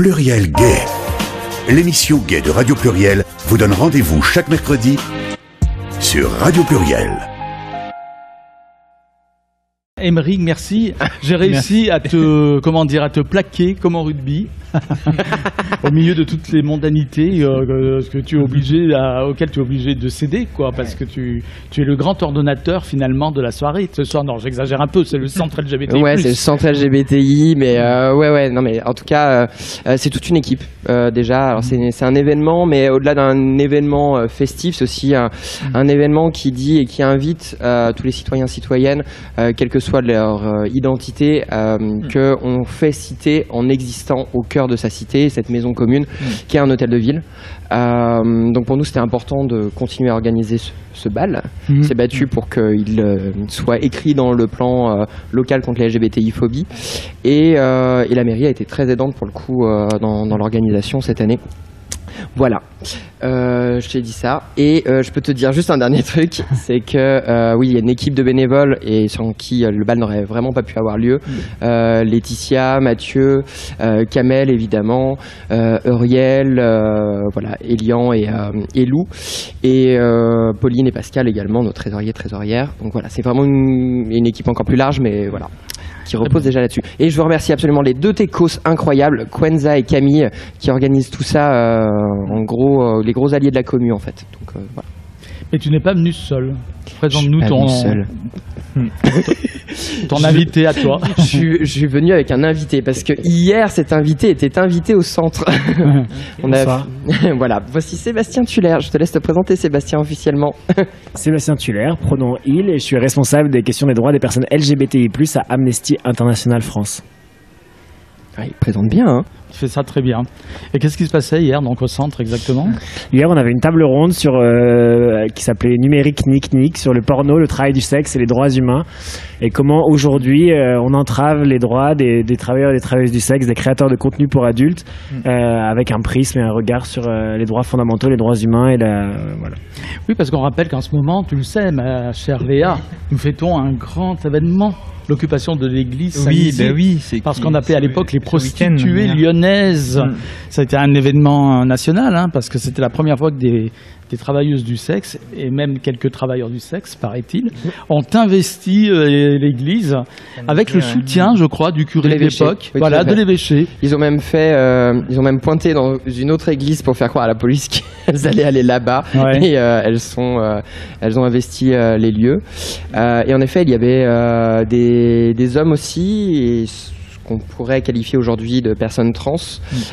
Pluriel Gay. L'émission Gay de Radio Pluriel vous donne rendez-vous chaque mercredi sur Radio Pluriel. Aymeric, merci. J'ai réussi à te plaquer comme en rugby, au milieu de toutes les mondanités auxquelles tu es obligé de céder, quoi, parce que tu es le grand ordonnateur finalement de la soirée ce soir. Non, j'exagère un peu, c'est le centre LGBTI+. Ouais, c'est le centre LGBTI, mais non, mais en tout cas, c'est toute une équipe déjà. Alors c'est un événement, mais au-delà d'un événement festif, c'est aussi un événement qui dit et qui invite tous les citoyens citoyennes, quelle que soit leur identité, qu'on fait cité en existant au cœur de sa cité, cette maison commune qui est un hôtel de ville. Donc pour nous c'était important de continuer à organiser ce bal. On s'est battu pour qu'il soit écrit dans le plan local contre la LGBTI-phobie et la mairie a été très aidante pour le coup dans l'organisation cette année. Voilà, je t'ai dit ça et je peux te dire juste un dernier truc, c'est que oui, il y a une équipe de bénévoles et sans qui le bal n'aurait vraiment pas pu avoir lieu. Laetitia, Mathieu, Kamel évidemment, Uriel, voilà, Elian et Lou et Pauline et Pascal également, nos trésorières. Donc voilà, c'est vraiment une équipe encore plus large, mais voilà, qui repose déjà là-dessus. Et je veux remercier absolument les deux techos incroyables, Quenza et Camille, qui organisent tout ça, en gros, les gros alliés de la commu en fait. Donc voilà. Mais tu n'es pas venu seul. Présente-nous ton invité à toi. Je suis venu avec un invité parce que hier cet invité était invité au centre. Voilà, voici Sébastien Tuller. Je te laisse te présenter, Sébastien, officiellement. Sébastien Tuller, pronom il, et je suis responsable des questions des droits des personnes LGBTI+ à Amnesty International France. Ah, il présente bien, hein. Tu fais ça très bien. Et qu'est-ce qui se passait hier, donc au centre exactement ? Hier, on avait une table ronde qui s'appelait Numérique Nick sur le porno, le travail du sexe et les droits humains. Et comment aujourd'hui on entrave les droits des travailleurs et des travailleuses du sexe, des créateurs de contenu pour adultes, avec un prisme et un regard sur les droits fondamentaux, les droits humains et voilà. Oui, parce qu'on rappelle qu'en ce moment, tu le sais, ma chère Léa, nous fêtons un grand événement. L'occupation de l'église Saint-Nizier, parce qu'on appelait à l'époque les prostituées lyonnaises. Ça a été un événement national, hein, parce que c'était la première fois que des travailleuses du sexe, et même quelques travailleurs du sexe, paraît-il, ont investi l'église avec le soutien, je crois, du curé de l'époque, voilà, de l'évêché. Ils ont même pointé dans une autre église pour faire croire à la police qu'elles allaient aller là-bas, et elles ont investi les lieux. Et en effet, il y avait des hommes aussi, et qu'on pourrait qualifier aujourd'hui de personnes trans,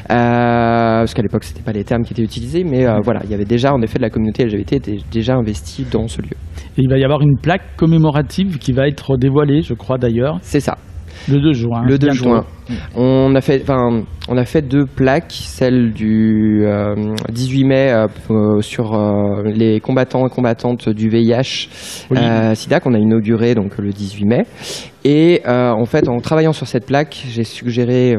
parce qu'à l'époque c'était pas les termes qui étaient utilisés, mais voilà, il y avait déjà en effet de la communauté LGBT était déjà investie dans ce lieu. Et il va y avoir une plaque commémorative qui va être dévoilée, je crois d'ailleurs. C'est ça. Le 2 juin. Le 2 juin. On a fait deux plaques, celle du 18 mai sur les combattants et combattantes du VIH SIDA qu'on a inauguré donc le 18 mai. Et en fait, en travaillant sur cette plaque, j'ai suggéré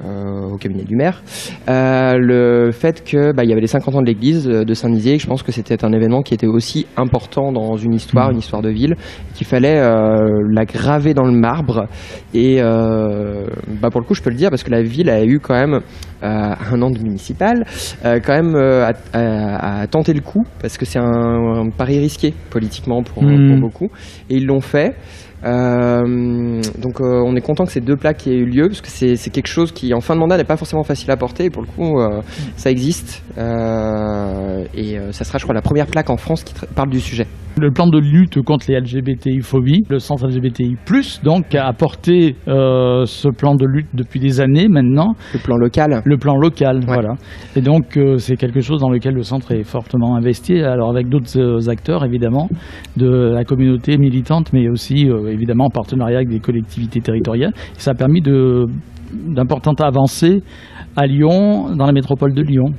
au cabinet du maire le fait que il y avait les 50 ans de l'église de Saint-Nizier, et que je pense que c'était un événement qui était aussi important dans une histoire de ville, qu'il fallait la graver dans le marbre. Et pour le coup je peux le dire parce que la ville a eu quand même un an de municipal, quand même à tenter le coup, parce que c'est un pari risqué politiquement pour beaucoup, et ils l'ont fait. Donc on est content que ces deux plaques aient eu lieu, parce que c'est quelque chose qui en fin de mandat n'est pas forcément facile à porter, et pour le coup ça existe, et ça sera, je crois, la première plaque en France qui parle du sujet. Le plan de lutte contre les LGBTI-phobies, le centre LGBTI+, donc, a porté ce plan de lutte depuis des années maintenant. Le plan local. Le plan local, voilà. Et donc, c'est quelque chose dans lequel le centre est fortement investi, alors avec d'autres acteurs, évidemment, de la communauté militante, mais aussi, évidemment, en partenariat avec des collectivités territoriales. Et ça a permis d'importantes avancées à Lyon, dans la métropole de Lyon.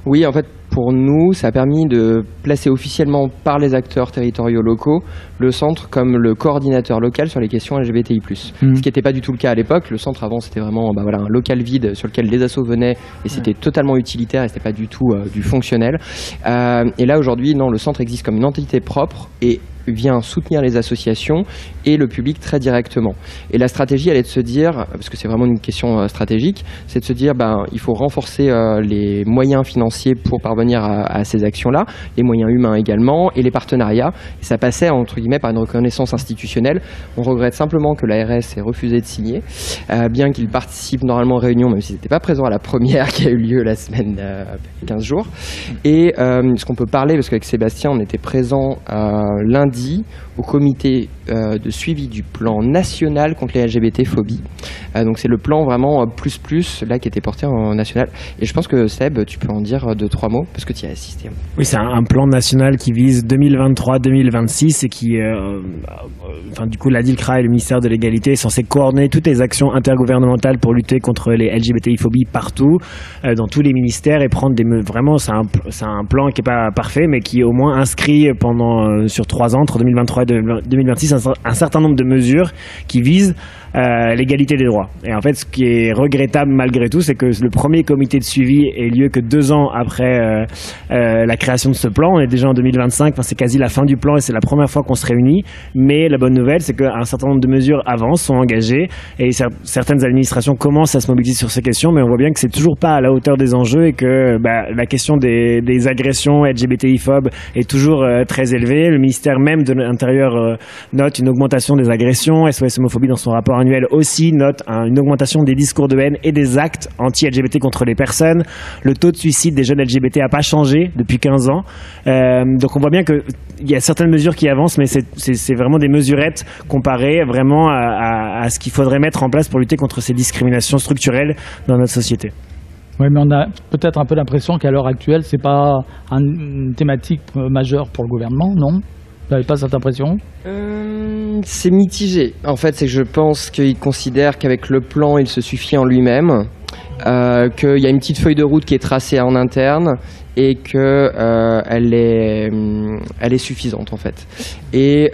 Oui, en fait, pour nous, ça a permis de placer officiellement par les acteurs territoriaux locaux le centre comme le coordinateur local sur les questions LGBTI+. Ce qui n'était pas du tout le cas à l'époque. Le centre avant, c'était vraiment un local vide sur lequel les assos venaient, et c'était totalement utilitaire, et c'était pas du tout du fonctionnel. Et là aujourd'hui, non, le centre existe comme une entité propre et vient soutenir les associations et le public très directement. Et la stratégie, elle est de se dire, parce que c'est vraiment une question stratégique, c'est de se dire il faut renforcer les moyens financiers pour parvenir à ces actions-là, les moyens humains également, et les partenariats. Et ça passait, entre guillemets, par une reconnaissance institutionnelle. On regrette simplement que l'ARS ait refusé de signer, bien qu'il participe normalement aux réunions, même s'il n'était pas présent à la première qui a eu lieu la semaine, 15 jours. Et ce qu'on peut parler, parce qu'avec Sébastien, on était présent lundi au comité de suivi du plan national contre les LGBT-phobies. Donc c'est le plan vraiment plus là qui était porté en national. Et je pense que Seb, tu peux en dire 2-3 mots parce que tu y as assisté. Oui, c'est un plan national qui vise 2023-2026 et qui, du coup, l'ADILCRA et le ministère de l'égalité est censé coordonner toutes les actions intergouvernementales pour lutter contre les LGBTI-phobies partout, dans tous les ministères, et prendre vraiment, c'est un plan qui est pas parfait, mais qui est au moins inscrit sur 3 ans, entre 2023 et 2026, un certain nombre de mesures qui visent l'égalité des droits. Et en fait, ce qui est regrettable malgré tout, c'est que le premier comité de suivi ait lieu que 2 ans après la création de ce plan. On est déjà en 2025, c'est quasi la fin du plan et c'est la première fois qu'on se réunit. Mais la bonne nouvelle, c'est qu'un certain nombre de mesures avancent, sont engagées, et certaines administrations commencent à se mobiliser sur ces questions, mais on voit bien que c'est toujours pas à la hauteur des enjeux et que la question des agressions LGBTI-phobes est toujours très élevée. Le ministère même de l'Intérieur note une augmentation des agressions. SOS Homophobie, dans son rapport annuel aussi, note une augmentation des discours de haine et des actes anti-LGBT contre les personnes. Le taux de suicide des jeunes LGBT n'a pas changé depuis 15 ans. Donc on voit bien qu'il y a certaines mesures qui avancent, mais c'est vraiment des mesurettes comparées vraiment à ce qu'il faudrait mettre en place pour lutter contre ces discriminations structurelles dans notre société. Oui, mais on a peut-être un peu l'impression qu'à l'heure actuelle, c'est pas une thématique majeure pour le gouvernement, non ? Vous n'avez pas cette impression ? C'est mitigé. En fait, c'est que je pense qu'il considère qu'avec le plan, il se suffit en lui-même, qu'il y a une petite feuille de route qui est tracée en interne et qu'elle est suffisante en fait. Et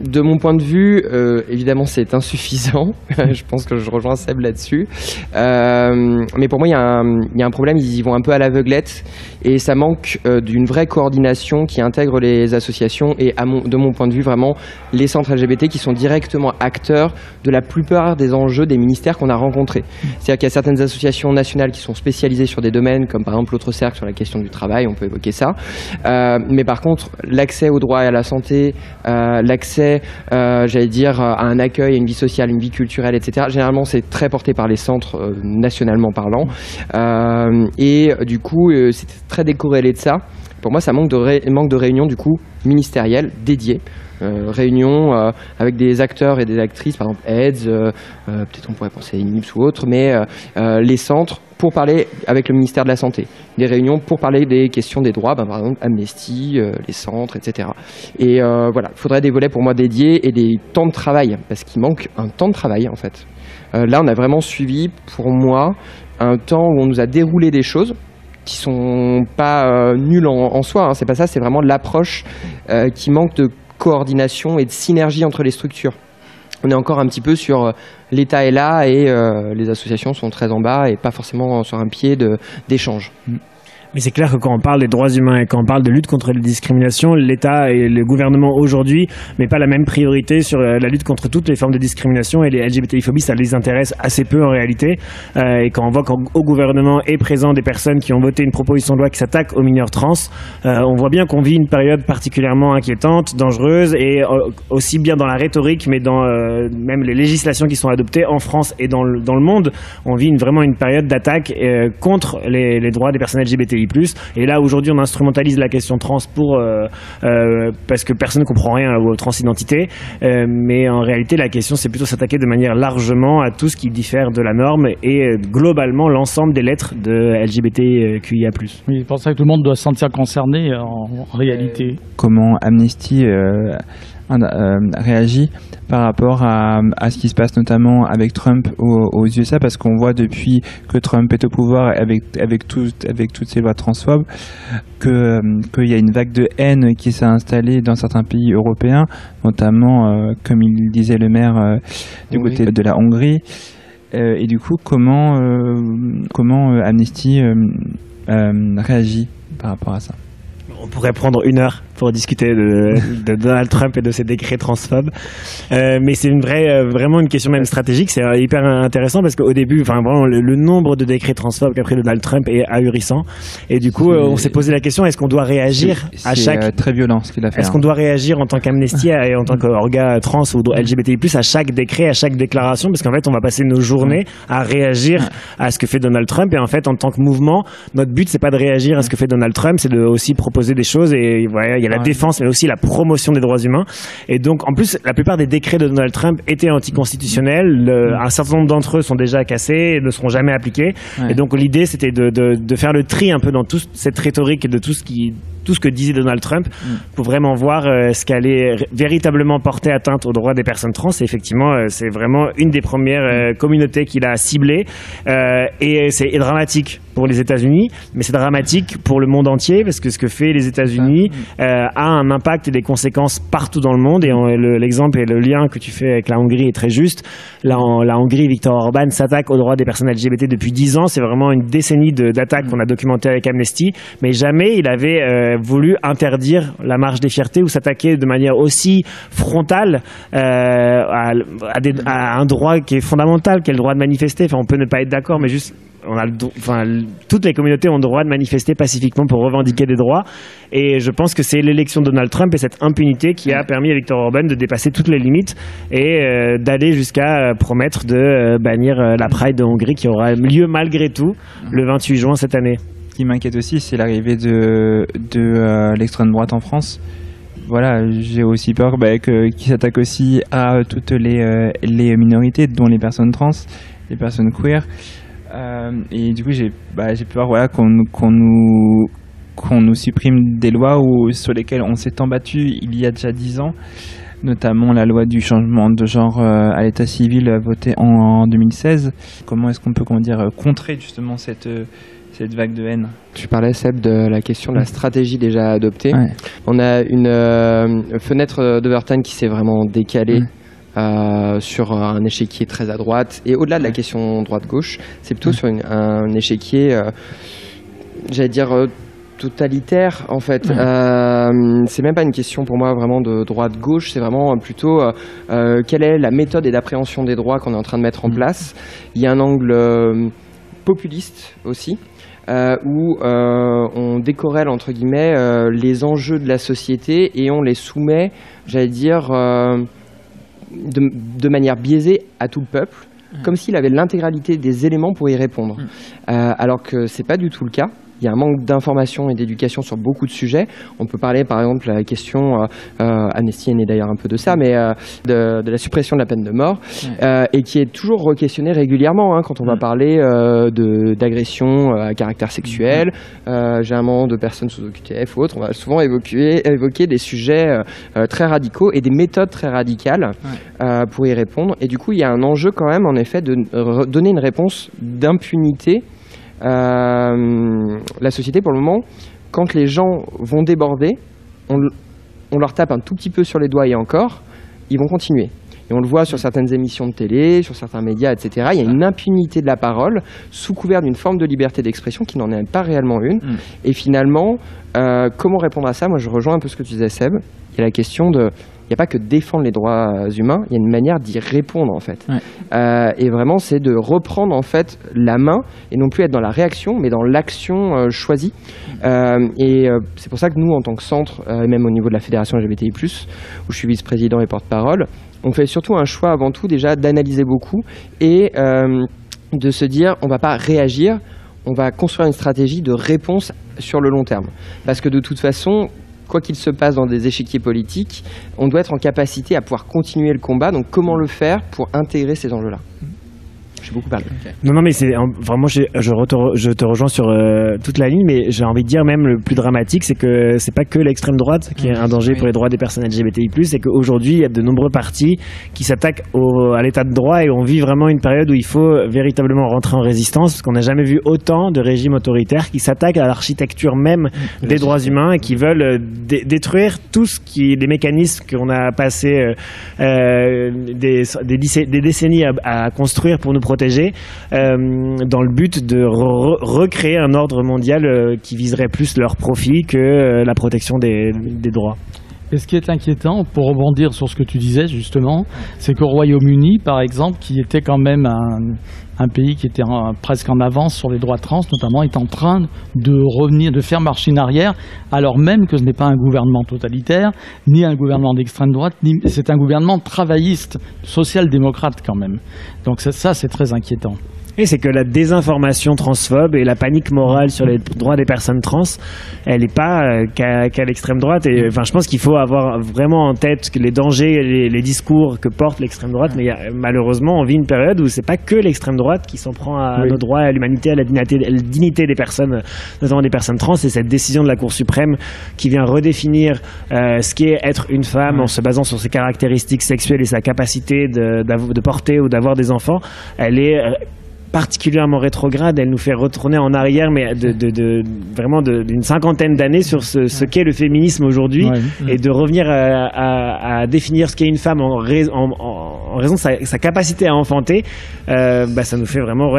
de mon point de vue, évidemment, c'est insuffisant. Je pense que je rejoins Seb là-dessus. Mais pour moi, il y a un problème. Ils y vont un peu à l'aveuglette et ça manque d'une vraie coordination qui intègre les associations et, de mon point de vue, vraiment les centres LGBT qui sont directement acteurs de la plupart des enjeux des ministères qu'on a rencontrés. C'est-à-dire qu'il y a certaines associations nationales qui sont spécialisées sur des domaines, comme par exemple l'autre cercle sur la question du travail, on peut évoquer ça. Mais par contre, l'accès au droit et à la santé, l'accès j'allais dire, à un accueil, à une vie sociale, une vie culturelle, etc. Généralement, c'est très porté par les centres nationalement parlant. Et du coup, c'était très décorrélé de ça. Pour moi, ça manque de réunions, du coup, ministérielles dédiées. Réunions avec des acteurs et des actrices, par exemple AIDS, peut-être on pourrait penser à INIPS ou autre, mais les centres pour parler avec le ministère de la Santé. Des réunions pour parler des questions des droits, par exemple Amnesty, les centres, etc. Et voilà, il faudrait des volets pour moi dédiés et des temps de travail, parce qu'il manque un temps de travail en fait. Là, on a vraiment suivi, pour moi, un temps où on nous a déroulé des choses qui sont pas nulles en soi, hein, c'est pas ça, c'est vraiment l'approche qui manque de coordination et de synergie entre les structures. On est encore un petit peu sur l'État est là et les associations sont très en bas et pas forcément sur un pied d'échange. Mais c'est clair que quand on parle des droits humains et quand on parle de lutte contre les discriminations, l'État et le gouvernement aujourd'hui mettent pas la même priorité sur la lutte contre toutes les formes de discrimination, et les LGBTI-phobies, ça les intéresse assez peu en réalité. Et quand on voit qu'au gouvernement est présent des personnes qui ont voté une proposition de loi qui s'attaque aux mineurs trans, on voit bien qu'on vit une période particulièrement inquiétante, dangereuse, et aussi bien dans la rhétorique, mais dans même les législations qui sont adoptées en France et dans le monde, on vit vraiment une période d'attaque contre les droits des personnes LGBTI+. Et là, aujourd'hui, on instrumentalise la question trans parce que personne ne comprend rien aux transidentités. Mais en réalité, la question, c'est plutôt s'attaquer de manière largement à tout ce qui diffère de la norme et globalement l'ensemble des lettres de LGBTQIA+. Oui, c'est pour ça que tout le monde doit se sentir concerné en réalité. Comment Amnesty réagit par rapport à ce qui se passe notamment avec Trump aux USA, parce qu'on voit depuis que Trump est au pouvoir avec toutes ces lois transphobes qu'il y a une vague de haine qui s'est installée dans certains pays européens, notamment comme il disait le maire du côté de la Hongrie. Et du coup, comment Amnesty réagit par rapport à ça ? On pourrait prendre 1 heure pour discuter de Donald Trump et de ses décrets transphobes. Mais c'est vraiment une question même stratégique. C'est hyper intéressant parce qu'au début, enfin vraiment le nombre de décrets transphobes qu'a pris Donald Trump est ahurissant. Et du coup, on s'est posé la question, est-ce qu'on doit réagir à chaque... C'est très violent ce qu'il a fait. Est-ce qu'on doit réagir en tant qu'Amnesty et en tant qu'orga trans ou LGBTI+, à chaque décret, à chaque déclaration? Parce qu'en fait, on va passer nos journées à réagir à ce que fait Donald Trump. Et en fait, en tant que mouvement, notre but, c'est pas de réagir à ce que fait Donald Trump, c'est de aussi proposer des choses. Et voilà, il y a la défense, mais aussi la promotion des droits humains. Et donc, en plus, la plupart des décrets de Donald Trump étaient anticonstitutionnels. Un certain nombre d'entre eux sont déjà cassés et ne seront jamais appliqués. Et donc, l'idée, c'était de faire le tri un peu dans toute cette rhétorique et de tout ce que disait Donald Trump pour vraiment voir ce qu'allait véritablement porter atteinte aux droits des personnes trans. Et effectivement, c'est vraiment une des premières communautés qu'il a ciblées. Et c'est dramatique pour les États-Unis, mais c'est dramatique pour le monde entier parce que ce que fait les États-Unis a un impact et des conséquences partout dans le monde. Et l'exemple et le lien que tu fais avec la Hongrie est très juste. La Hongrie, Viktor Orban s'attaque aux droits des personnes LGBT depuis 10 ans. C'est vraiment une décennie d'attaques qu'on a documentées avec Amnesty, mais jamais il avait voulu interdire la marche des fiertés ou s'attaquer de manière aussi frontale à un droit qui est fondamental, qui est le droit de manifester. Enfin, on peut ne pas être d'accord, mais juste toutes les communautés ont le droit de manifester pacifiquement pour revendiquer des droits. Et je pense que c'est l'élection de Donald Trump et cette impunité qui a permis à Viktor Orban de dépasser toutes les limites et d'aller jusqu'à promettre de bannir la Pride de Hongrie qui aura lieu malgré tout le 28 juin cette année. Ce qui m'inquiète aussi, c'est l'arrivée de l'extrême droite en France. Voilà, j'ai aussi peur qu'il s'attaque aussi à toutes les minorités, dont les personnes trans, les personnes queer. Et du coup, j'ai peur qu'on nous supprime des lois sur lesquelles on s'est battu il y a déjà 10 ans, notamment la loi du changement de genre à l'état civil votée en 2016. Comment est-ce qu'on peut contrer justement cette vague de haine? Tu parlais, Seb, de la question de la stratégie déjà adoptée. On a une fenêtre d'Overton qui s'est vraiment décalée. Sur un échiquier très à droite, et au-delà de la question droite-gauche, c'est plutôt sur un échiquier, j'allais dire, totalitaire en fait. C'est même pas une question pour moi vraiment de droite-gauche, c'est vraiment plutôt quelle est la méthode et d'appréhension des droits qu'on est en train de mettre en place. Il y a un angle populiste aussi, où on décorrèle entre guillemets les enjeux de la société et on les soumet, j'allais dire, de manière biaisée à tout le peuple, comme s'il avait l'intégralité des éléments pour y répondre. Alors que c'est pas du tout le cas. Il y a un manque d'information et d'éducation sur beaucoup de sujets. On peut parler par exemple de la question, Amnesty est né d'ailleurs un peu de ça, mais de la suppression de la peine de mort, et qui est toujours re-questionnée régulièrement quand on va parler d'agression à caractère sexuel, généralement de personnes sous OQTF ou autres. On va souvent évoquer des sujets très radicaux et des méthodes très radicales pour y répondre. Et du coup, il y a un enjeu quand même, en effet, de donner une réponse d'impunité. La société, pour le moment, quand les gens vont déborder, on leur tape un tout petit peu sur les doigts et encore, ils vont continuer. Et on le voit sur certaines émissions de télé, sur certains médias, etc. Il y a une impunité de la parole sous couvert d'une forme de liberté d'expression qui n'en est pas réellement une. Et finalement, comment répondre à ça? Moi, je rejoins un peu ce que tu disais, Seb. Il y a la question de... Il n'y a pas que défendre les droits humains, il y a une manière d'y répondre en fait. Et vraiment, c'est de reprendre en fait la main et non plus être dans la réaction, mais dans l'action choisie. Et c'est pour ça que nous, en tant que centre, et même au niveau de la fédération LGBTI+, où je suis vice-président et porte-parole, on fait surtout un choix avant tout déjà d'analyser beaucoup et de se dire, on ne va pas réagir, on va construire une stratégie de réponse sur le long terme. Parce que de toute façon, quoi qu'il se passe dans des échiquiers politiques, on doit être en capacité à pouvoir continuer le combat. Donc comment le faire pour intégrer ces enjeux-là? J'ai beaucoup parlé. Non, mais c'est vraiment, je te rejoins sur toute la ligne, mais j'ai envie de dire même le plus dramatique, c'est que c'est pas que l'extrême droite qui est un danger pour les droits des personnes LGBTI+, c'est qu'aujourd'hui, il y a de nombreux partis qui s'attaquent à l'état de droit et on vit vraiment une période où il faut véritablement rentrer en résistance parce qu'on n'a jamais vu autant de régimes autoritaires qui s'attaquent à l'architecture même des droits humains et qui veulent détruire tout ce qui est des mécanismes qu'on a passé des décennies à construire pour nous protéger, dans le but de recréer un ordre mondial qui viserait plus leur profit que la protection des droits. Et ce qui est inquiétant, pour rebondir sur ce que tu disais justement, c'est qu'au Royaume-Uni, par exemple, qui était quand même un pays qui était presque en avance sur les droits trans, notamment, est en train de revenir, de faire marche en arrière, alors même que ce n'est pas un gouvernement totalitaire, ni un gouvernement d'extrême droite, c'est un gouvernement travailliste, social-démocrate quand même. Donc ça, c'est très inquiétant. Et c'est que la désinformation transphobe et la panique morale sur les droits des personnes trans, elle n'est pas qu'à l'extrême droite. Et enfin, je pense qu'il faut avoir vraiment en tête que les dangers, les discours que porte l'extrême droite. Mais malheureusement, on vit une période où c'est pas que l'extrême droite qui s'en prend à nos droits, à l'humanité, à la dignité des personnes, notamment des personnes trans. Et cette décision de la Cour suprême qui vient redéfinir ce qu'est être une femme en se basant sur ses caractéristiques sexuelles et sa capacité de porter ou d'avoir des enfants, elle est particulièrement rétrograde. Elle nous fait retourner en arrière, mais vraiment d'une cinquantaine d'années sur ce qu'est le féminisme aujourd'hui, et de revenir à définir ce qu'est une femme en raison de sa capacité à enfanter. Ça nous fait vraiment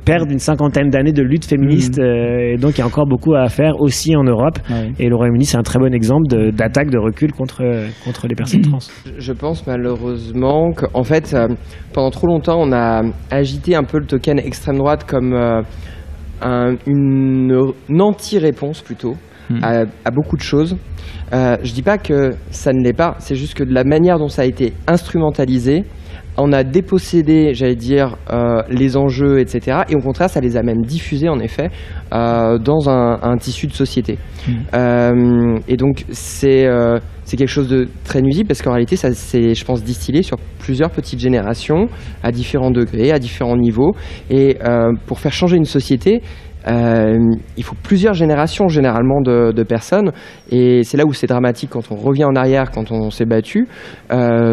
perdre une cinquantaine d'années de lutte féministe, et donc il y a encore beaucoup à faire aussi en Europe. Et le Royaume-Uni, c'est un très bon exemple d'attaque, de recul contre les personnes trans. Je pense malheureusement qu'en fait, pendant trop longtemps, on a agité un peu le token extrême droite comme une anti-réponse plutôt à beaucoup de choses. Je dis pas que ça ne l'est pas, c'est juste que de la manière dont ça a été instrumentalisé, on a dépossédé, j'allais dire, les enjeux, etc. Et au contraire, ça les a même diffusés, en effet, dans un tissu de société. Et donc, c'est quelque chose de très nuisible, parce qu'en réalité, ça s'est, je pense, distillé sur plusieurs petites générations, à différents degrés, à différents niveaux. Et pour faire changer une société, il faut plusieurs générations généralement de personnes, et c'est là où c'est dramatique quand on revient en arrière, quand on s'est battu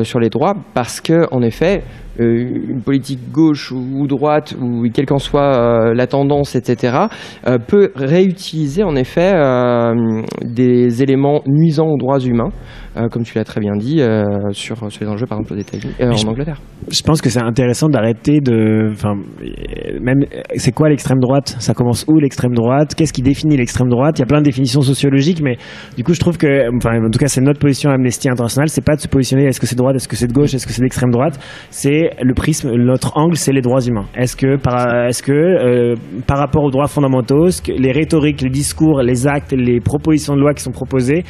sur les droits, parce que en effet une politique gauche ou droite, ou quelle qu'en soit la tendance, etc., peut réutiliser en effet des éléments nuisants aux droits humains, comme tu l'as très bien dit, sur les enjeux par exemple aux États-Unis, en Angleterre. Je pense que c'est intéressant d'arrêter même c'est quoi l'extrême droite, ça commence où l'extrême droite, qu'est-ce qui définit l'extrême droite? Il y a plein de définitions sociologiques, mais du coup je trouve que, en tout cas c'est notre position à Amnesty International, c'est pas de se positionner est-ce que c'est de droite, est-ce que c'est de gauche, est-ce que c'est d'extrême droite, c'est le prisme, notre angle, c'est les droits humains. Est-ce que par rapport aux droits fondamentaux, les rhétoriques, les discours, les actes, les propositions de loi qui sont proposées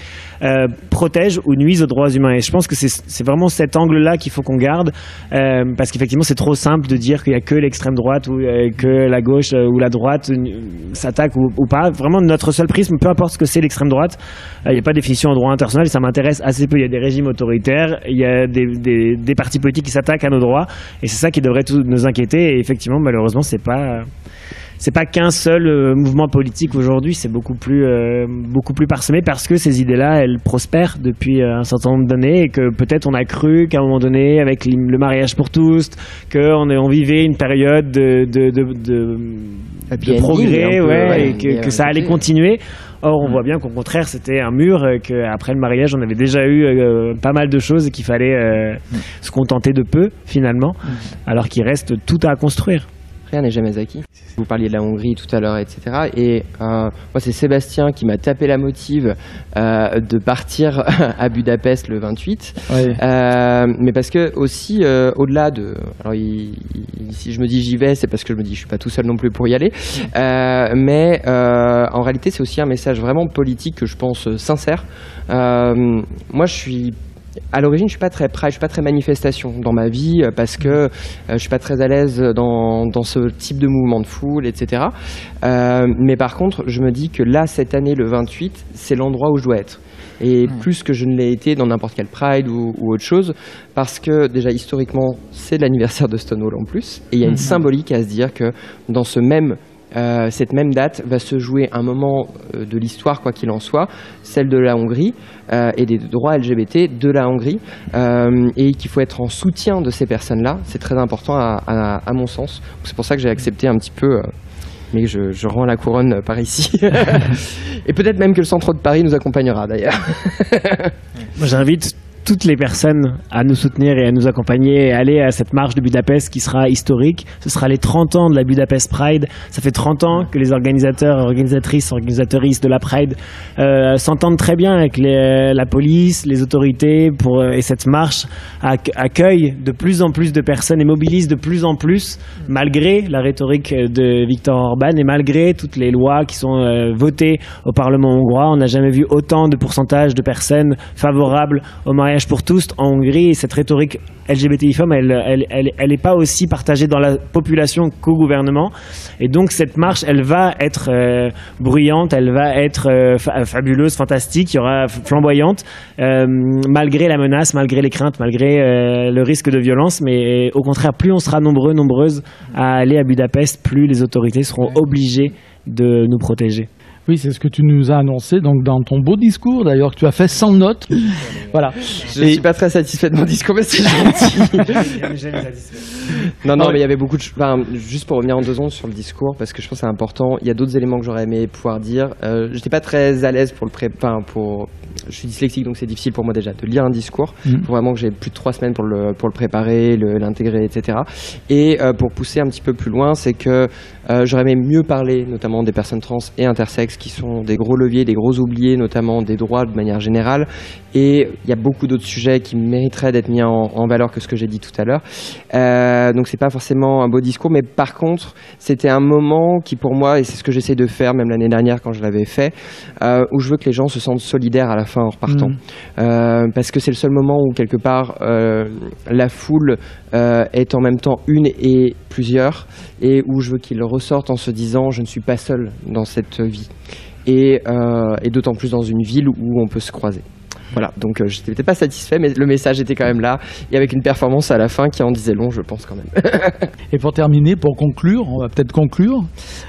protègent ou nuisent aux droits humains? Et je pense que c'est vraiment cet angle-là qu'il faut qu'on garde, parce qu'effectivement c'est trop simple de dire qu'il y a que l'extrême droite ou que la gauche ou la droite s'attaque ou pas. Vraiment notre seul prisme, peu importe ce que c'est l'extrême droite, il n'y a pas de définition en droit international, et ça m'intéresse assez peu. Il y a des régimes autoritaires, il y a des partis politiques qui s'attaquent à nos droits, et c'est ça qui devrait nous inquiéter. Et effectivement, malheureusement, c'est pas qu'un seul mouvement politique aujourd'hui, c'est beaucoup plus parsemé, parce que ces idées-là, elles prospèrent depuis un certain nombre d'années, et que peut-être on a cru qu'à un moment donné, avec le mariage pour tous, qu'on vivait une période de progrès, et que ça allait continuer. Or, on voit bien qu'au contraire, c'était un mur, qu'après le mariage, on avait déjà eu pas mal de choses, et qu'il fallait se contenter de peu, finalement, alors qu'il reste tout à construire. Rien n'est jamais acquis. Vous parliez de la Hongrie tout à l'heure, etc. Et moi, c'est Sébastien qui m'a tapé la motive de partir à Budapest le 28. Mais parce que aussi, au-delà de... Alors, si je me dis j'y vais, c'est parce que je me dis je suis pas tout seul non plus pour y aller. Mais en réalité, c'est aussi un message vraiment politique que je pense sincère. Moi, à l'origine, je suis pas très pride, je suis pas très manifestation dans ma vie, parce que je suis pas très à l'aise dans ce type de mouvement de foule, etc. Mais par contre, je me dis que là, cette année, le 28, c'est l'endroit où je dois être. Et plus que je ne l'ai été dans n'importe quel Pride ou autre chose, parce que déjà historiquement, c'est l'anniversaire de Stonewall en plus, et il y a une symbolique à se dire que dans cette même date va se jouer un moment de l'histoire, quoi qu'il en soit, celle de la Hongrie et des droits LGBT de la Hongrie, et qu'il faut être en soutien de ces personnes-là. C'est très important à mon sens. C'est pour ça que j'ai accepté un petit peu, mais je rends la couronne par ici. Et peut-être même que le centre de Paris nous accompagnera d'ailleurs. Moi, j'invite toutes les personnes à nous soutenir et à nous accompagner et aller à cette marche de Budapest qui sera historique. Ce sera les 30 ans de la Budapest Pride. Ça fait 30 ans que les organisateurs, organisatrices de la Pride s'entendent très bien avec la police, les autorités et cette marche accueille de plus en plus de personnes et mobilise de plus en plus, malgré la rhétorique de Viktor Orban et malgré toutes les lois qui sont votées au Parlement hongrois. On n'a jamais vu autant de pourcentage de personnes favorables au mariage pour tous en Hongrie, et cette rhétorique LGBTI-femme, elle est pas aussi partagée dans la population qu'au gouvernement, et donc cette marche, elle va être bruyante, elle va être fabuleuse, fantastique, il y aura flamboyante, malgré la menace, malgré les craintes, malgré le risque de violence, mais au contraire, plus on sera nombreuses à aller à Budapest, plus les autorités seront obligées de nous protéger. Oui, c'est ce que tu nous as annoncé donc dans ton beau discours, d'ailleurs, que tu as fait sans notes. Voilà. Je ne suis pas très satisfait de mon discours, mais c'est gentil. Non, mais il y avait beaucoup de choses. Enfin, juste pour revenir en 2 secondes sur le discours, parce que je pense que c'est important, il y a d'autres éléments que j'aurais aimé pouvoir dire. J'étais pas très à l'aise pour je suis dyslexique, donc c'est difficile pour moi déjà de lire un discours. Faut vraiment que j'ai plus de 3 semaines pour le préparer, l'intégrer, etc. Et pour pousser un petit peu plus loin, c'est que j'aurais aimé mieux parler, notamment des personnes trans et intersexes, qui sont des gros leviers, des gros oubliés, notamment des droits de manière générale. Et il y a beaucoup d'autres sujets qui mériteraient d'être mis en valeur que ce que j'ai dit tout à l'heure. Donc c'est pas forcément un beau discours, mais par contre, c'était un moment qui pour moi, et c'est ce que j'essaie de faire même l'année dernière quand je l'avais fait, où je veux que les gens se sentent solidaires à la fin en repartant. Parce que c'est le seul moment où quelque part la foule est en même temps une et plusieurs, et où je veux qu'ils ressortent en se disant je ne suis pas seul dans cette vie, et d'autant plus dans une ville où on peut se croiser. Voilà, donc je n'étais pas satisfait, mais le message était quand même là, et avec une performance à la fin qui en disait long, je pense quand même. Et pour terminer, pour conclure, on va peut-être conclure.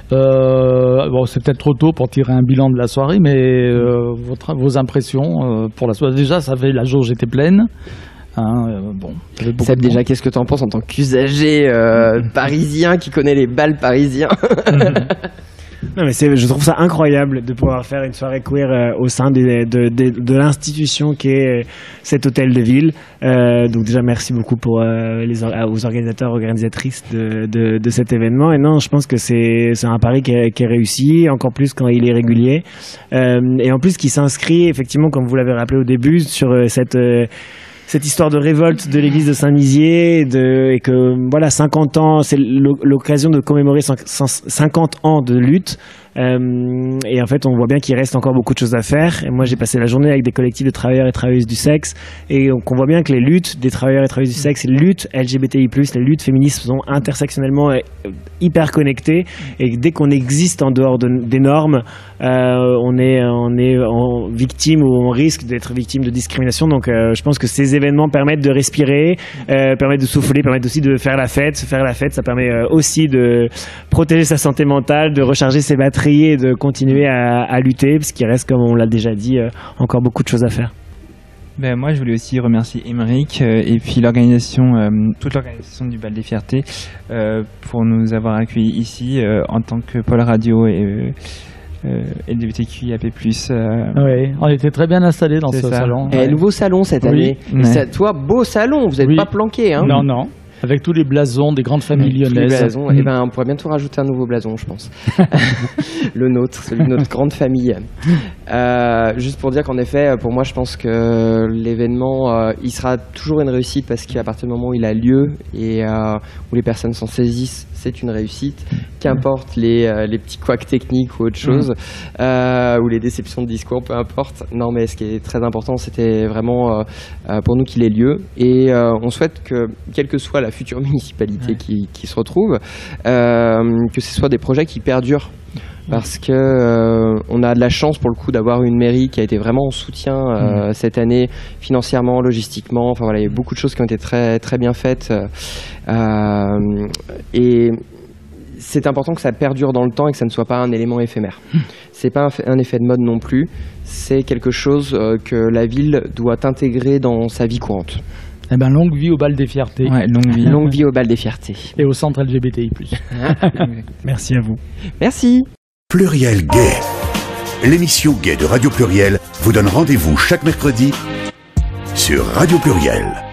Bon, c'est peut-être trop tôt pour tirer un bilan de la soirée, mais vos impressions pour la soirée. Déjà, la jauge était pleine. Seb, déjà, qu'est-ce que tu en penses en tant qu'usager parisien qui connaît les bals parisiens? Non, mais je trouve ça incroyable de pouvoir faire une soirée queer au sein de l'institution qui est cet hôtel de ville. Donc déjà, merci beaucoup aux organisateurs, organisatrices de cet événement. Et non, je pense que c'est un pari qui est réussi, encore plus quand il est régulier. Et en plus, qui s'inscrit, effectivement, comme vous l'avez rappelé au début, sur cette histoire de révolte de l'église de Saint-Nizier, et que voilà, 50 ans, c'est l'occasion de commémorer 50 ans de lutte. Et en fait, on voit bien qu'il reste encore beaucoup de choses à faire. Et moi, j'ai passé la journée avec des collectifs de travailleurs et travailleuses du sexe, et on voit bien que les luttes des travailleurs et travailleuses du sexe, les luttes LGBTI+, les luttes féministes sont intersectionnellement hyper connectées. Et dès qu'on existe en dehors des normes, on est victime, ou on risque d'être victime de discrimination. Donc, je pense que ces événements permettent de respirer, permettent de souffler, permettent aussi de faire la fête. Faire la fête, ça permet aussi de protéger sa santé mentale, de recharger ses batteries et de continuer à lutter, parce qu'il reste, comme on l'a déjà dit, encore beaucoup de choses à faire. Moi, je voulais aussi remercier Émeric et puis toute l'organisation du Bal des Fiertés pour nous avoir accueillis ici en tant que pôle radio et LGBTQIAP+. Oui, on était très bien installés dans ce salon. Et nouveau salon cette année. Toi, beau salon, vous n'êtes pas planqué. Hein. Non. Avec tous les blasons des grandes familles lyonnaises. On pourrait bientôt rajouter un nouveau blason, je pense. Le nôtre, celui de notre grande famille. Juste pour dire qu'en effet, pour moi, je pense que l'événement, il sera toujours une réussite, parce qu'à partir du moment où il a lieu et où les personnes s'en saisissent, c'est une réussite. Qu'importe les petits couacs techniques ou autre chose, ou les déceptions de discours, peu importe. Non, mais ce qui est très important, c'était vraiment pour nous qu'il ait lieu. Et on souhaite que, quelle que soit la future municipalité qui se retrouve, que ce soit des projets qui perdurent. Parce que on a de la chance pour le coup d'avoir une mairie qui a été vraiment en soutien cette année, financièrement, logistiquement. Enfin voilà, il y a beaucoup de choses qui ont été très très bien faites, et c'est important que ça perdure dans le temps et que ça ne soit pas un élément éphémère. C'est pas un effet de mode non plus. C'est quelque chose que la ville doit intégrer dans sa vie courante. Eh ben, longue vie au Bal des Fiertés. Ouais, longue vie au Bal des Fiertés. Et au centre LGBTI+. Merci à vous. Merci. Pluriel Gay. L'émission Gay de Radio Pluriel vous donne rendez-vous chaque mercredi sur Radio Pluriel.